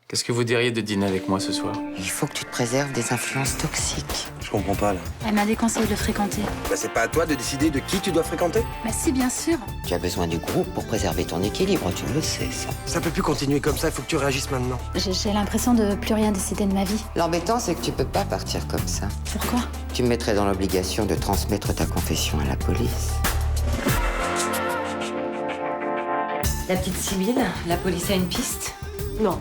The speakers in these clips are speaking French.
Qu'est-ce que vous diriez de dîner avec moi ce soir? Il faut que tu te préserves des influences toxiques. Je comprends pas, là. Elle m'a déconseillé de le fréquenter. Bah, c'est pas à toi de décider de qui tu dois fréquenter. Mais si, bien sûr. Tu as besoin du groupe pour préserver ton équilibre, tu le sais, ça. Ça peut plus continuer comme ça, il faut que tu réagisses maintenant. J'ai l'impression de plus rien décider de ma vie. L'embêtant, c'est que tu peux pas partir comme ça. Pourquoi? Tu me mettrais dans l'obligation de transmettre ta confession à la police. La petite Sibylle, la police a une piste? Non.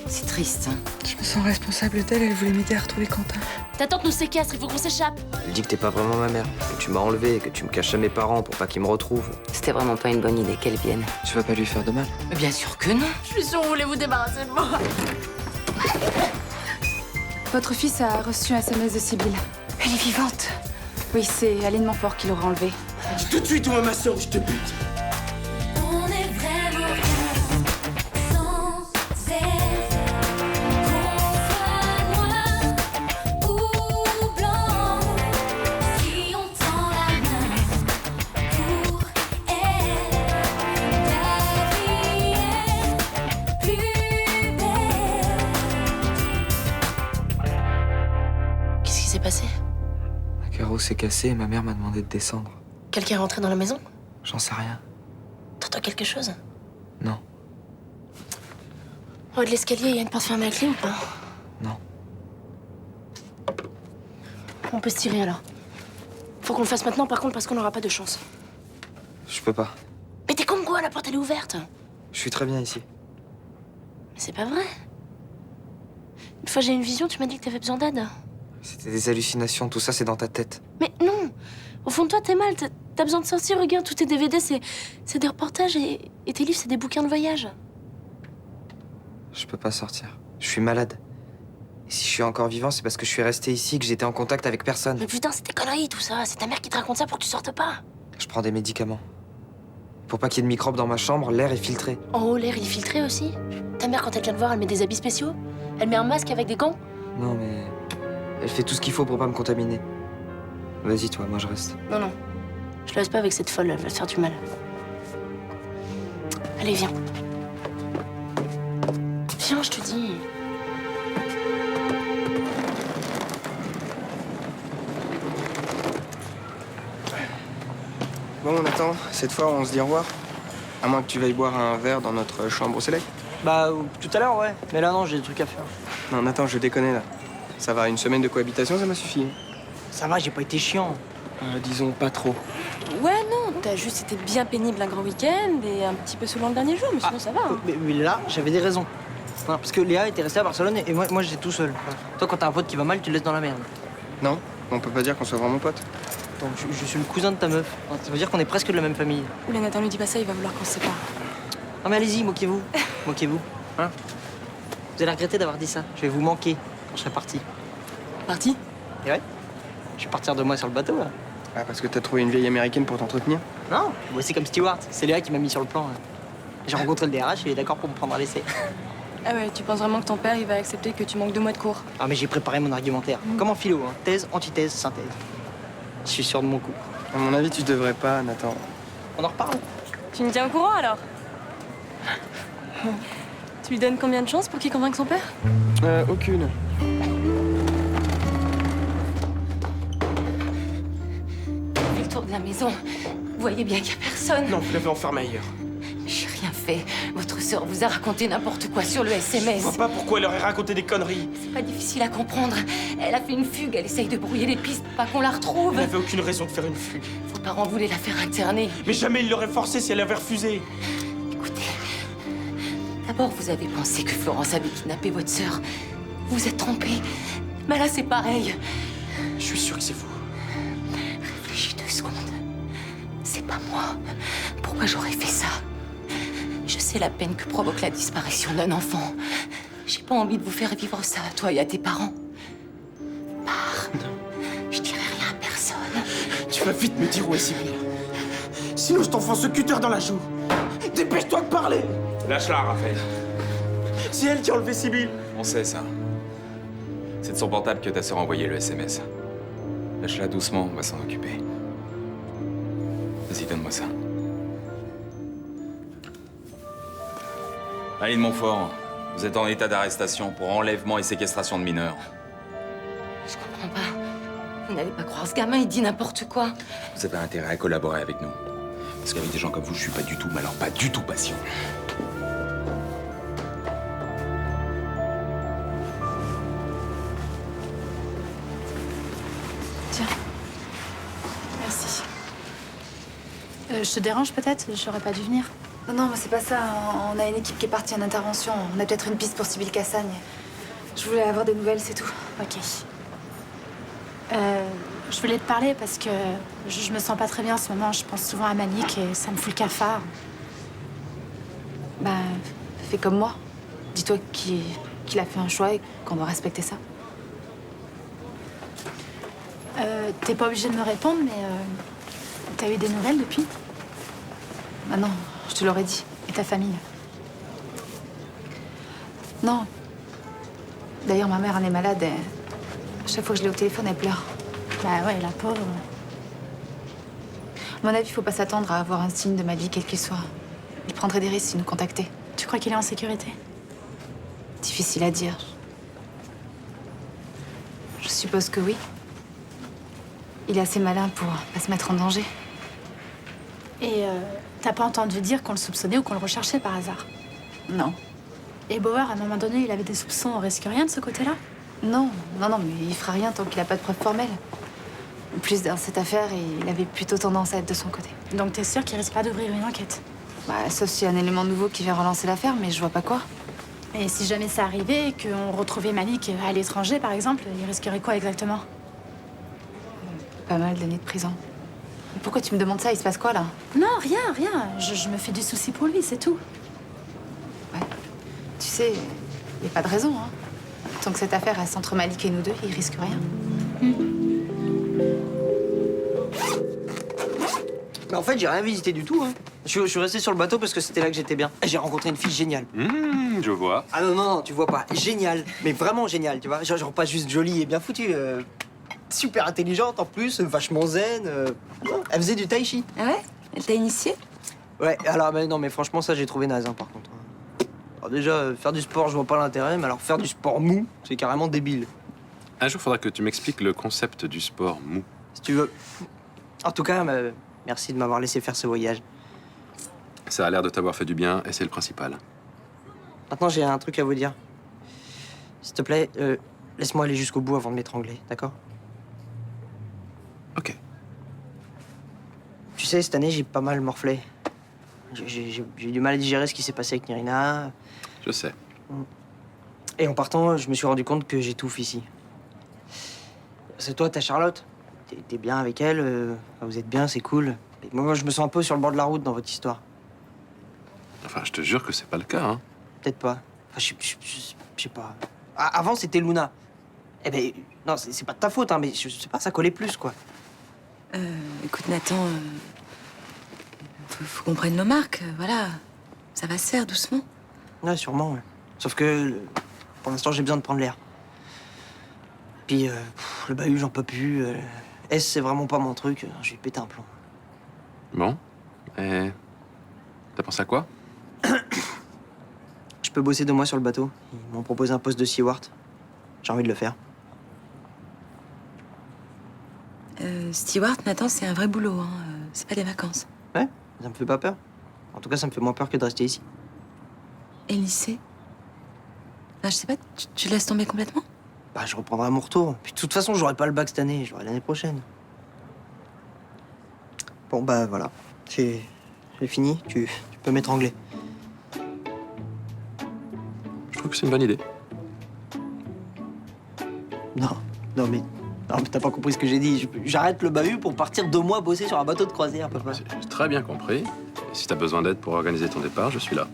C'est triste, hein. Je me sens responsable d'elle, elle voulait m'aider à retrouver Quentin. Ta tante nous séquestre, il faut qu'on s'échappe. Elle dit que t'es pas vraiment ma mère, que tu m'as enlevé, que tu me caches à mes parents pour pas qu'ils me retrouvent. C'était vraiment pas une bonne idée qu'elle vienne. Tu vas pas lui faire de mal? Mais bien sûr que non. Je suis sûre que vous voulez vous débarrasser de moi. Votre fils a reçu un SMS de Sibylle. Elle est vivante. Oui, c'est Aline Montfort qui l'aura enlevée. Dis tout de suite où est ma soeur, je te bute. On est vraiment bien, sans cesse. Qu'on soit noir ou blanc, si on tend la main pour elle, la vie est plus belle. Qu'est-ce qui s'est passé? Un carreau s'est cassé et ma mère m'a demandé de descendre. Quelqu'un est rentré dans la maison? J'en sais rien. T'entends quelque chose? Non, En haut de l'escalier, il y a une porte fermée à clé ou pas? non. On peut se tirer alors. Faut qu'on le fasse maintenant par contre parce qu'on n'aura pas de chance. Je peux pas. Mais t'es con quoi? La porte elle est ouverte. Je suis très bien ici. Mais c'est pas vrai. Une fois j'ai eu une vision, tu m'as dit que t'avais besoin d'aide. C'était des hallucinations, tout ça c'est dans ta tête. Mais non! Au fond de toi, t'es mal. T'as besoin de sortir. Regarde, tous tes DVD, c'est des reportages et tes livres, c'est des bouquins de voyage. Je peux pas sortir. Je suis malade. Et si je suis encore vivant, c'est parce que je suis resté ici, que j'étais en contact avec personne. Mais putain, c'est des conneries tout ça. C'est ta mère qui te raconte ça pour que tu sortes pas. Je prends des médicaments. Pour pas qu'il y ait de microbes dans ma chambre, l'air est filtré. En haut, l'air, il est filtré aussi. Ta mère, quand elle vient te voir, elle met des habits spéciaux. Elle met un masque avec des gants. Non mais... Elle fait tout ce qu'il faut pour pas me contaminer. Vas-y toi, moi je reste. Non, non. Je la laisse pas avec cette folle, elle va te faire du mal. Allez, viens. Viens, je te dis. Bon, Nathan, cette fois, on se dit au revoir. À moins que tu veuilles boire un verre dans notre chambre au soleil. Bah, tout à l'heure, ouais. Mais là, non, j'ai des trucs à faire. Non, Nathan, je déconne là. Ça va, une semaine de cohabitation, ça m'a suffi. Ça va, j'ai pas été chiant. Disons pas trop. Ouais, non, t'as juste été bien pénible un grand week-end et un petit peu saoulant le dernier jour, mais sinon ça va. Hein. Mais là, j'avais des raisons. Non, parce que Léa était restée à Barcelone et moi j'étais tout seul. Toi, quand t'as un pote qui va mal, tu le laisses dans la merde. Non, on peut pas dire qu'on soit vraiment potes. Donc, je suis le cousin de ta meuf. Ça veut dire qu'on est presque de la même famille. Oula, Nathan, lui dis pas ça, il va vouloir qu'on se sépare. Non, mais allez-y, moquez-vous. Moquez-vous. Hein? Vous allez regretter d'avoir dit ça. Je vais vous manquer quand je serai parti. Parti? Et ouais. Je vais partir de moi sur le bateau, là. Ah, parce que t'as trouvé une vieille américaine pour t'entretenir? Non, moi c'est comme Stewart. C'est Léa qui m'a mis sur le plan. Hein. J'ai rencontré le DRH et il est d'accord pour me prendre à l'essai. Ah ouais, tu penses vraiment que ton père, il va accepter que tu manques 2 mois de cours? Ah, mais j'ai préparé mon argumentaire. Comme en philo, hein. Thèse, antithèse, synthèse. Je suis sûr de mon coup. À mon avis, tu devrais pas, Nathan. On en reparle. Tu me tiens au courant alors? Tu lui donnes combien de chances pour qu'il convainque son père? Aucune. Faites le tour de la maison. Vous voyez bien qu'il y a personne. Non, vous l'avez enfermée ailleurs. J'ai rien fait. Votre sœur vous a raconté n'importe quoi sur le SMS. Je vois pas pourquoi elle aurait raconté des conneries. C'est pas difficile à comprendre. Elle a fait une fugue. Elle essaye de brouiller les pistes pour pas qu'on la retrouve. Elle n'avait aucune raison de faire une fugue. Vos parents voulaient la faire interner. Mais jamais il l'aurait forcée si elle avait refusé. Écoutez, d'abord vous avez pensé que Florence avait kidnappé votre sœur. Vous vous êtes trompé. Mais là c'est pareil. Je suis sûr que c'est vous. Réfléchis 2 secondes. C'est pas moi. Pourquoi j'aurais fait ça? Je sais la peine que provoque la disparition d'un enfant. J'ai pas envie de vous faire vivre ça à toi et à tes parents. Pars. Je dirai rien à personne. Tu vas vite me dire où est Sibylle. Sinon, je t'enfonce ce cutter dans la joue. Dépêche-toi de parler. Lâche-la, Raphaël. C'est elle qui a enlevé Sibylle. On sait ça. C'est de son portable que ta sœur a envoyé le SMS. Lâche-la doucement, on va s'en occuper. Vas-y, donne-moi ça. Aline Montfort, Vous êtes en état d'arrestation pour enlèvement et séquestration de mineurs. Je comprends pas. Vous n'allez pas croire ce gamin, il dit n'importe quoi. Vous avez intérêt à collaborer avec nous. Parce qu'avec des gens comme vous, je suis pas du tout, mais alors pas du tout patient. Tiens. Merci. Je te dérange peut-être? J'aurais pas dû venir. Non, non, mais c'est pas ça. On a une équipe qui est partie en intervention. On a peut-être une piste pour Sybille Cassagne. Je voulais avoir des nouvelles, c'est tout. Ok. Je voulais te parler parce que je me sens pas très bien en ce moment. Je pense souvent à Manick et ça me fout le cafard. Bah, fais comme moi. Dis-toi qu'il a fait un choix et qu'on doit respecter ça. T'es pas obligé de me répondre, mais t'as eu des nouvelles depuis? Ah non, je te l'aurais dit. Et ta famille? Non. D'ailleurs, ma mère, elle est malade et chaque fois que je l'ai au téléphone, elle pleure. Bah ouais, la pauvre. À mon avis, faut pas s'attendre à avoir un signe de ma vie, quel qu'il soit. Il prendrait des risques s'il nous contactait. Tu crois qu'il est en sécurité? Difficile à dire. Je suppose que oui. Il est assez malin pour pas se mettre en danger. Et t'as pas entendu dire qu'on le soupçonnait ou qu'on le recherchait par hasard? Non. Et Bauer, à un moment donné, il avait des soupçons, on risque rien de ce côté-là? Non, non, non, mais il fera rien tant qu'il a pas de preuves formelles. En plus, dans cette affaire, il avait plutôt tendance à être de son côté. Donc t'es sûre qu'il risque pas d'ouvrir une enquête? Bah, sauf s'il y a un élément nouveau qui vient relancer l'affaire, mais je vois pas quoi. Et si jamais ça arrivait et qu'on retrouvait Manick à l'étranger, par exemple, il risquerait quoi exactement? Pas mal d'années de prison. Mais pourquoi tu me demandes ça? Il se passe quoi, là? Non, rien, rien. Je me fais du souci pour lui, c'est tout. Ouais. Tu sais, il n'y a pas de raison, hein. Tant que cette affaire reste entre Malik et nous deux, il risque rien. Mais en fait, j'ai rien visité du tout. Hein. Je suis resté sur le bateau parce que c'était là que j'étais bien. J'ai rencontré une fille géniale. Je vois. Ah non, non, non, tu vois pas. Géniale. Mais vraiment géniale, tu vois. Genre pas juste jolie et bien foutue. Super intelligente en plus, vachement zen. Elle faisait du tai chi. Ah ouais? Elle t'a initié? Ouais, alors, mais non, mais franchement, ça, j'ai trouvé naze, hein, par contre. Alors déjà, faire du sport, je vois pas l'intérêt, mais alors faire du sport mou, c'est carrément débile. Un jour, faudra que tu m'expliques le concept du sport mou. Si tu veux. En tout cas, merci de m'avoir laissé faire ce voyage. Ça a l'air de t'avoir fait du bien et c'est le principal. Maintenant, j'ai un truc à vous dire. S'il te plaît, laisse-moi aller jusqu'au bout avant de m'étrangler, d'accord? Ok. Tu sais, cette année, j'ai pas mal morflé. J'ai eu du mal à digérer ce qui s'est passé avec Nirina. Je sais. Et en partant, je me suis rendu compte que j'étouffe ici. C'est toi, t'as Charlotte. T'es bien avec elle, vous êtes bien, c'est cool. Et moi, je me sens un peu sur le bord de la route dans votre histoire. Enfin, je te jure que c'est pas le cas, hein. Peut-être pas. Enfin, je sais pas. Avant, c'était Luna. Eh ben, non, c'est pas de ta faute, hein, mais je sais pas, ça collait plus, quoi. Écoute, Nathan, faut qu'on prenne nos marques, voilà. Ça va se faire doucement. Ouais, sûrement, ouais. Sauf que, pour l'instant, j'ai besoin de prendre l'air. Puis, le bahut, j'en peux plus. S, c'est vraiment pas mon truc. Je vais péter un plomb. Bon. Et t'as pensé à quoi? Je peux bosser 2 mois sur le bateau. Ils m'ont proposé un poste de steward. J'ai envie de le faire. Steward, Nathan, c'est un vrai boulot, hein. C'est pas des vacances. Ouais, ça me fait pas peur. En tout cas, ça me fait moins peur que de rester ici. Et le lycée? Enfin, je sais pas, tu laisses tomber complètement? Bah, je reprendrai à mon retour. Puis de toute façon, j'aurai pas le bac cette année. J'aurai l'année prochaine. Bon, bah voilà. J'ai fini. Tu peux m'étrangler. Je trouve que c'est une bonne idée. Non, mais t'as pas compris ce que j'ai dit. J'arrête le bahut pour partir 2 mois bosser sur un bateau de croisière, papa. J'ai très bien compris. Et si t'as besoin d'aide pour organiser ton départ, je suis là.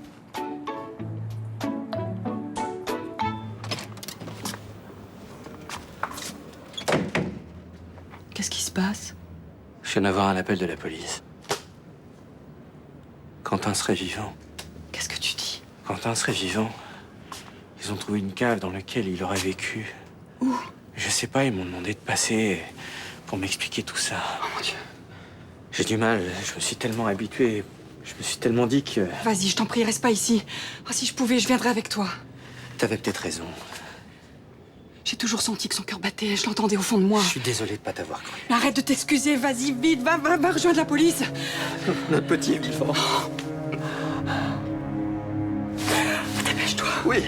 Qu'est-ce qui se passe? Je viens d'avoir un appel de la police. Quentin serait vivant. Qu'est-ce que tu dis? Quentin serait vivant. Ils ont trouvé une cave dans laquelle il aurait vécu. Où? Je sais pas, ils m'ont demandé de passer pour m'expliquer tout ça. Oh mon Dieu. J'ai du mal, je me suis tellement habitué, je me suis tellement dit que... Vas-y, je t'en prie, reste pas ici. Oh, si je pouvais, je viendrais avec toi. T'avais peut-être raison. J'ai toujours senti que son cœur battait, je l'entendais au fond de moi. Je suis désolé de pas t'avoir cru. Arrête de t'excuser, vas-y, vite, va rejoindre la police. Notre petit est vivant. Dépêche-toi. Oui.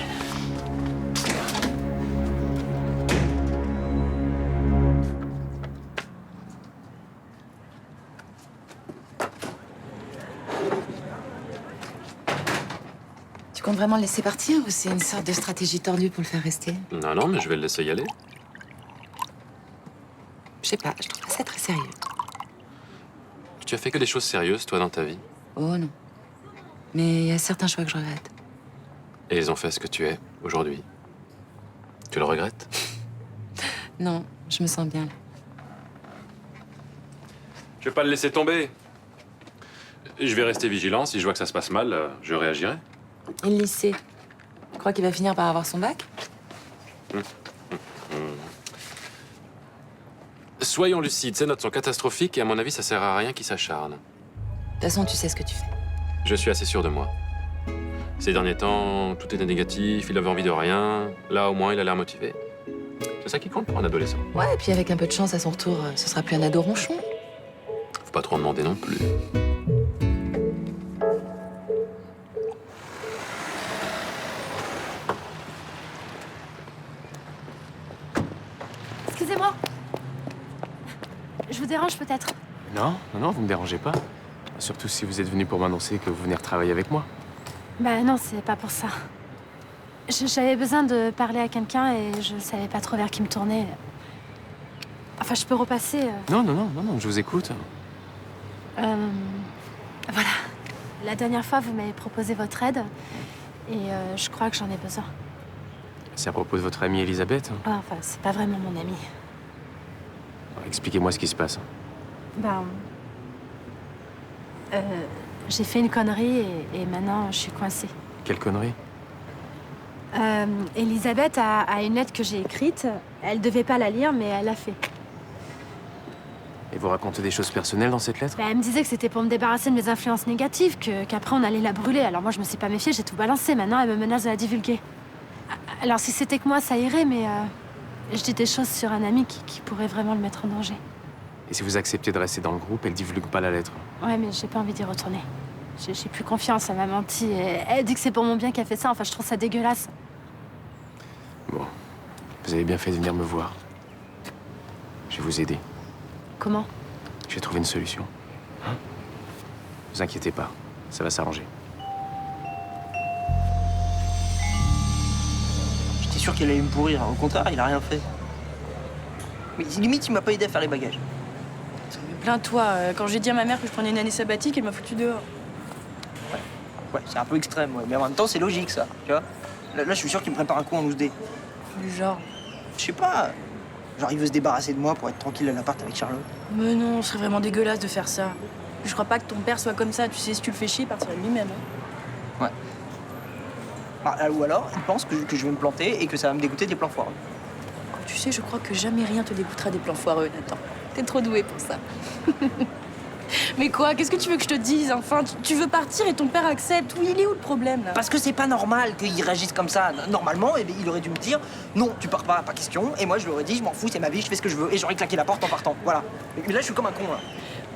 Tu comptes vraiment le laisser partir ou c'est une sorte de stratégie tordue pour le faire rester? Non, non, mais je vais le laisser y aller. Je sais pas, je trouve pas ça très sérieux. Tu as fait que des choses sérieuses, toi, dans ta vie. Oh non. Mais il y a certains choix que je regrette. Et ils ont fait ce que tu es aujourd'hui. Tu le regrettes? Non, je me sens bien là. Je vais pas le laisser tomber. Je vais rester vigilant. Si je vois que ça se passe mal, je réagirai. Et le lycée? Tu crois qu'il va finir par avoir son bac? Soyons lucides, ces notes sont catastrophiques et à mon avis, ça sert à rien qu'il s'acharne. De toute façon, tu sais ce que tu fais. Je suis assez sûr de moi. Ces derniers temps, tout était négatif, il avait envie de rien. Là, au moins, il a l'air motivé. C'est ça qui compte pour un adolescent. Ouais, et puis avec un peu de chance, à son retour, ce sera plus un ado ronchon. Faut pas trop en demander non plus. Excusez-moi. Je vous dérange peut-être? Non, non, non, vous me dérangez pas. Surtout si vous êtes venu pour m'annoncer que vous venez travailler avec moi. Bah non, c'est pas pour ça. J'avais besoin de parler à quelqu'un et je savais pas trop vers qui me tourner. Enfin, je peux repasser. Non, non, non, non, non, je vous écoute. Voilà. La dernière fois, vous m'avez proposé votre aide et je crois que j'en ai besoin. C'est à propos de votre amie Elisabeth. Ah, enfin, c'est pas vraiment mon amie. Expliquez-moi ce qui se passe. Ben, j'ai fait une connerie et maintenant je suis coincée. Quelle connerie? Elisabeth a une lettre que j'ai écrite. Elle devait pas la lire, mais elle l'a fait. Et vous racontez des choses personnelles dans cette lettre? Ben, elle me disait que c'était pour me débarrasser de mes influences négatives, qu'après on allait la brûler. Alors moi je me suis pas méfiée, j'ai tout balancé. Maintenant elle me menace de la divulguer. Alors si c'était que moi, ça irait, mais je dis des choses sur un ami qui pourrait vraiment le mettre en danger. Et si vous acceptez de rester dans le groupe, elle divulgue pas la lettre. Ouais, mais j'ai pas envie d'y retourner. J'ai plus confiance, elle m'a menti. Elle dit que c'est pour mon bien qu'elle fait ça. Enfin, je trouve ça dégueulasse. Bon, vous avez bien fait de venir me voir. Je vais vous aider. Comment? J'ai trouvé une solution. Hein? Vous inquiétez pas, ça va s'arranger. J'étais sûr qu'il allait me pourrir. Au contraire, il a rien fait. Mais limite, il m'a pas aidé à faire les bagages. Plains-toi. Quand j'ai dit à ma mère que je prenais une année sabbatique, elle m'a foutu dehors. Ouais, c'est un peu extrême, ouais. Mais en même temps, c'est logique, ça. Tu vois? Là, je suis sûr qu'il me prépare un coup en loose-dé. Du genre? Je sais pas. Genre, il veut se débarrasser de moi pour être tranquille à l'appart avec Charlotte. Mais non, ce serait vraiment dégueulasse de faire ça. Je crois pas que ton père soit comme ça. Tu sais, si tu le fais chier, il partirait de lui-même. Hein. Ouais. Ah, ou alors, il pense que je vais me planter et que ça va me dégoûter des plans foireux. Tu sais, je crois que jamais rien te dégoûtera des plans foireux, Nathan. T'es trop doué pour ça. Mais quoi? Qu'est-ce que tu veux que je te dise? Enfin, tu veux partir et ton père accepte. Oui, il est où le problème, là? Parce que c'est pas normal qu'il réagisse comme ça. Normalement, eh bien, il aurait dû me dire non, tu pars pas question. Et moi, je lui aurais dit je m'en fous, c'est ma vie, je fais ce que je veux. Et j'aurais claqué la porte en partant. Voilà. Mais là, je suis comme un con, là.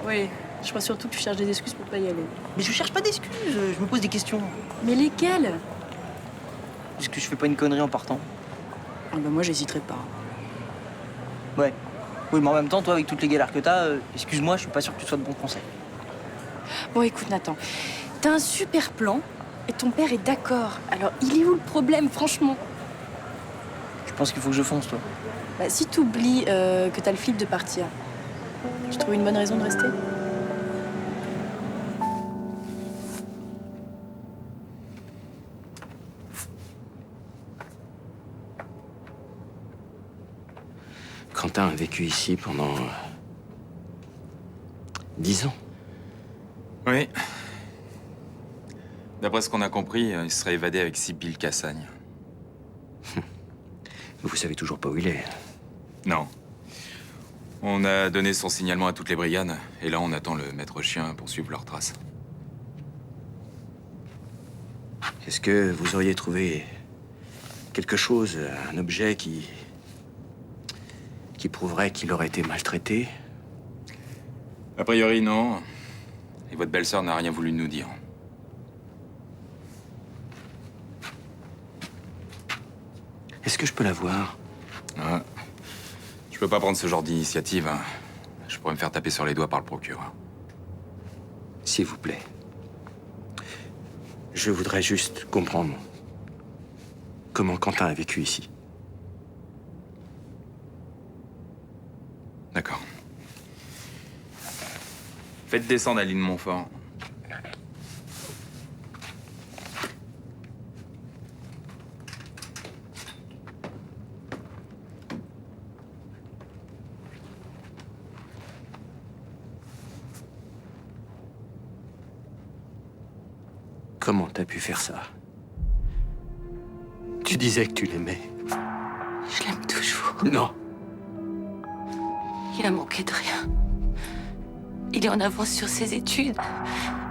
Oui, je crois surtout que tu cherches des excuses pour pas y aller. Mais je cherche pas d'excuses, je me pose des questions. Mais lesquelles? Est-ce que je fais pas une connerie en partant? Ah bah moi, j'hésiterais pas. Ouais. Oui, mais en même temps, toi, avec toutes les galères que t'as, excuse-moi, je suis pas sûr que tu sois de bon conseil. Bon, écoute, Nathan, t'as un super plan et ton père est d'accord. Alors, il est où le problème, franchement? Je pense qu'il faut que je fonce, toi. Bah, si t'oublies que t'as le flip de partir, tu trouves une bonne raison de rester? Quentin a vécu ici pendant 10 ans. Oui. D'après ce qu'on a compris, il serait évadé avec Sybille Cassagne. Vous savez toujours pas où il est. Non. On a donné son signalement à toutes les brigades, et là on attend le maître chien pour suivre leurs traces. Est-ce que vous auriez trouvé Quelque chose, un objet qui prouverait qu'il aurait été maltraité? A priori, non. Et votre belle-sœur n'a rien voulu nous dire. Est-ce que je peux la voir? Ah. Je peux pas prendre ce genre d'initiative. Hein. Je pourrais me faire taper sur les doigts par le procureur. S'il vous plaît. Je voudrais juste comprendre comment Quentin a vécu ici. D'accord. Faites descendre Aline Montfort. Comment t'as pu faire ça? Tu disais que tu l'aimais. Je l'aime toujours. Non. Il a manqué de rien. Il est en avance sur ses études.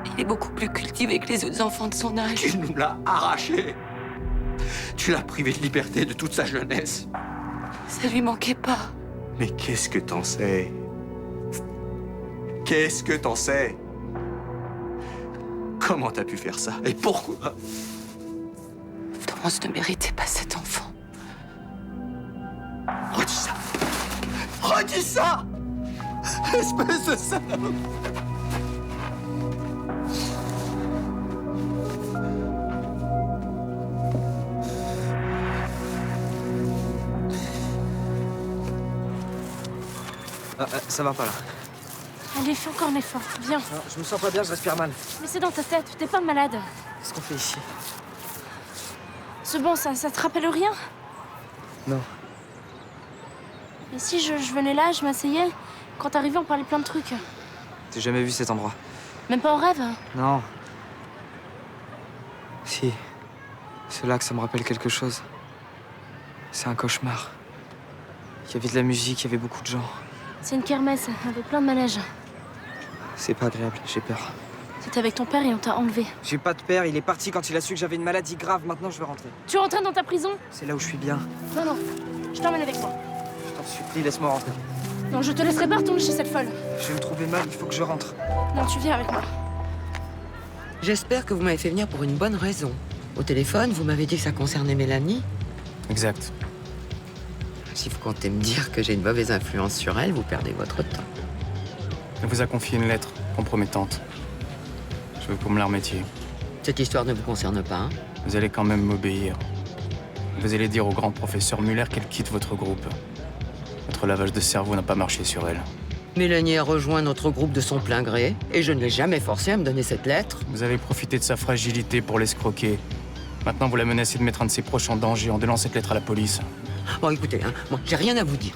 Il est beaucoup plus cultivé que les autres enfants de son âge. Tu nous l'as arraché. Tu l'as privé de liberté de toute sa jeunesse. Ça lui manquait pas. Mais qu'est-ce que t'en sais? Qu'est-ce que t'en sais? Comment t'as pu faire ça? Et pourquoi? Florence ne méritait pas cet enfant. Redis ça! Redis ça! Espèce de salope! Ça va pas là. Allez, fais encore un effort. Viens. Non, je me sens pas bien, je respire mal. Mais c'est dans ta tête, t'es pas malade. Qu'est-ce qu'on fait ici? C'est bon, ça te rappelle rien? Non. Et si je venais là, je m'asseyais? Quand t'arrivais, on parlait plein de trucs. T'as jamais vu cet endroit? Même pas en rêve? Non. Si. C'est là que ça me rappelle quelque chose. C'est un cauchemar. Il y avait de la musique, il y avait beaucoup de gens. C'est une kermesse, avec plein de manèges. C'est pas agréable, j'ai peur. T'étais avec ton père et on t'a enlevé. J'ai pas de père, il est parti quand il a su que j'avais une maladie grave. Maintenant, je vais rentrer. Tu rentres dans ta prison? C'est là où je suis bien. Non, non. Je t'emmène avec moi. Je t'en supplie, laisse-moi rentrer. Non, je te laisserai pas retourner chez cette folle. Je vais me trouver mal, il faut que je rentre. Non, tu viens avec moi. J'espère que vous m'avez fait venir pour une bonne raison. Au téléphone, vous m'avez dit que ça concernait Mélanie. Exact. Si vous comptez me dire que j'ai une mauvaise influence sur elle, vous perdez votre temps. Elle vous a confié une lettre compromettante. Je veux que vous me la remettiez. Cette histoire ne vous concerne pas, hein? Vous allez quand même m'obéir. Vous allez dire au grand professeur Muller qu'elle quitte votre groupe. Votre lavage de cerveau n'a pas marché sur elle. Mélanie a rejoint notre groupe de son plein gré, et je ne l'ai jamais forcée à me donner cette lettre. Vous avez profité de sa fragilité pour l'escroquer. Maintenant, vous la menacez de mettre un de ses proches en danger en donnant cette lettre à la police. Bon, écoutez, hein, moi, j'ai rien à vous dire.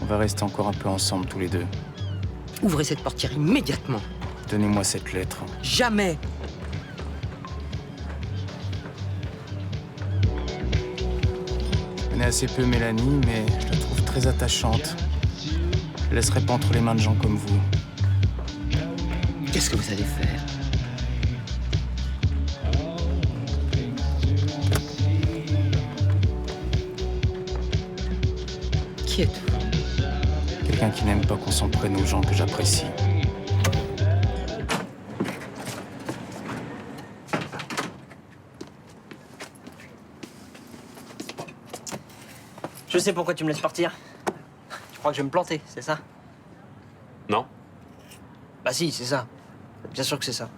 On va rester encore un peu ensemble tous les deux. Ouvrez cette portière immédiatement. Donnez-moi cette lettre. Jamais. Je connais assez peu Mélanie, mais je la trouve très attachante. Je la laisserai pas entre les mains de gens comme vous. Qu'est-ce que vous allez faire? Qui êtes-vous? Quelqu'un qui n'aime pas qu'on s'en prenne aux gens que j'apprécie. Je sais pourquoi tu me laisses partir. Tu crois que je vais me planter, c'est ça? Non. Bah si, c'est ça. Bien sûr que c'est ça.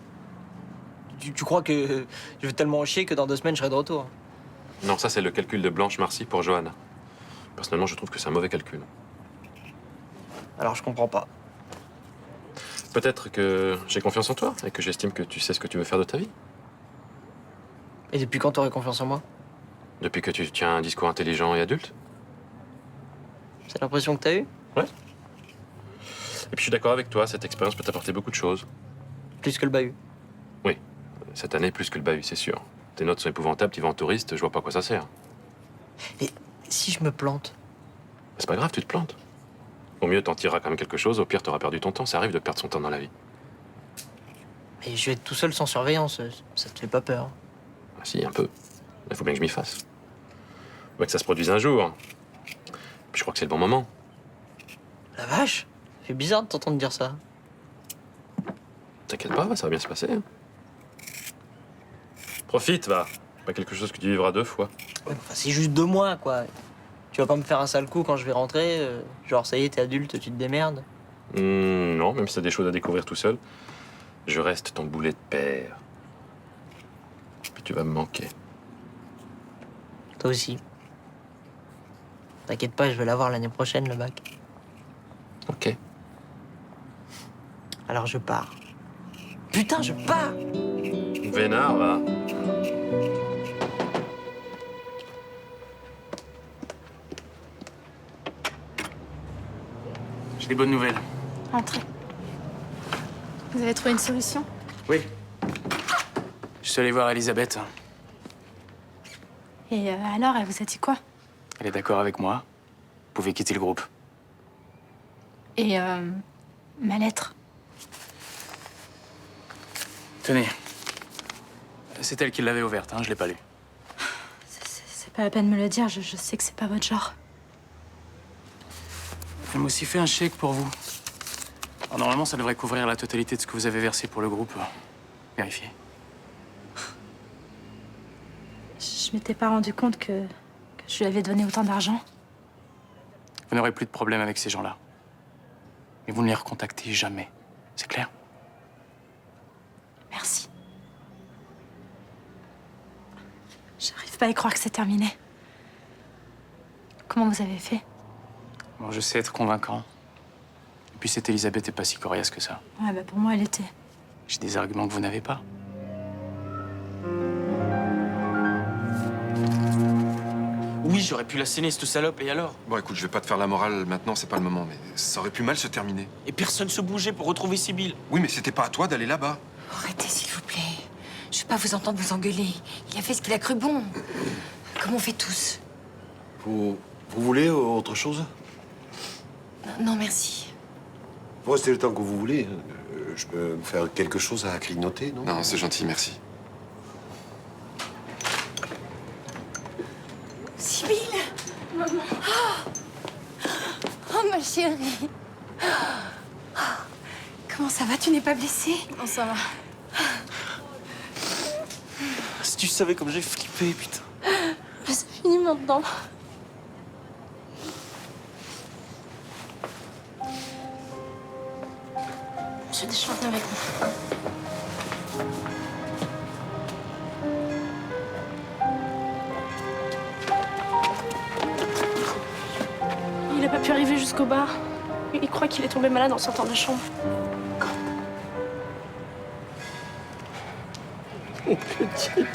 Tu crois que je vais tellement en chier que dans 2 semaines, je serai de retour? Non, ça c'est le calcul de Blanche Marcy pour Johanna. Personnellement, je trouve que c'est un mauvais calcul. Alors je comprends pas. Peut-être que j'ai confiance en toi et que j'estime que tu sais ce que tu veux faire de ta vie. Et depuis quand t'aurais confiance en moi? Depuis que tu tiens un discours intelligent et adulte. C'est l'impression que t'as eue? Ouais. Et puis je suis d'accord avec toi, cette expérience peut t'apporter beaucoup de choses. Plus que le bahut. Oui, cette année plus que le bahut, c'est sûr. Tes notes sont épouvantables, tu vas en touriste, je vois pas à quoi ça sert. Mais si je me plante? C'est pas grave, tu te plantes. Au mieux, t'en tireras quand même quelque chose, au pire, t'auras perdu ton temps. Ça arrive de perdre son temps dans la vie. Et je vais être tout seul sans surveillance, ça te fait pas peur? Ah, si, un peu. Il faut bien que je m'y fasse. Faut bien que ça se produise un jour. Puis je crois que c'est le bon moment. La vache, ça fait bizarre de t'entendre dire ça. T'inquiète pas, ça va bien se passer. Hein. Profite, va. Pas quelque chose que tu vivras 2 fois. Ouais, enfin, c'est juste 2 mois, quoi. Tu vas pas me faire un sale coup quand je vais rentrer, genre ça y est, t'es adulte, tu te démerdes. Non, même si t'as des choses à découvrir tout seul, je reste ton boulet de père. Puis tu vas me manquer. Toi aussi. T'inquiète pas, je vais l'avoir l'année prochaine, le bac. Ok. Alors je pars. Putain, je pars! Vénard, va. J'ai des bonnes nouvelles. Entrez. Vous avez trouvé une solution? Oui. Je suis allé voir Elisabeth. Et alors, elle vous a dit quoi? Elle est d'accord avec moi. Vous pouvez quitter le groupe. Et ma lettre? Tenez. C'est elle qui l'avait ouverte, hein, je l'ai pas lue. C'est pas la peine de me le dire, je sais que c'est pas votre genre. Elle m'a aussi fait un chèque pour vous. Alors, normalement, ça devrait couvrir la totalité de ce que vous avez versé pour le groupe. Vérifiez. Je m'étais pas rendu compte que je lui avais donné autant d'argent. Vous n'aurez plus de problème avec ces gens-là. Mais vous ne les recontactez jamais. C'est clair? Merci. J'arrive pas à y croire que c'est terminé. Comment vous avez fait? Bon, je sais être convaincant. Et puis cette Elisabeth est pas si coriace que ça. Ouais, bah pour moi, elle était. J'ai des arguments que vous n'avez pas. Oui, j'aurais pu l'asséner, cette salope, et alors? Bon, écoute, je vais pas te faire la morale maintenant, c'est pas le moment, mais ça aurait pu mal se terminer. Et personne se bougeait pour retrouver Sibylle. Oui, mais c'était pas à toi d'aller là-bas. Arrêtez, s'il vous plaît. Je veux pas vous entendre vous engueuler. Il a fait ce qu'il a cru bon. Comme on fait tous. Vous voulez autre chose? Non, merci. Vous restez le temps que vous voulez. Je peux me faire quelque chose à grignoter, non? Non, c'est gentil, merci. Sibylle! Maman. Oh, ma chérie. Comment ça va? Tu n'es pas blessée? Non, ça va. Si tu savais comme j'ai flippé, putain. C'est fini maintenant. J'ai des choses avec moi. Il a pas pu arriver jusqu'au bar. Il croit qu'il est tombé malade en sortant de la chambre. Mon petit.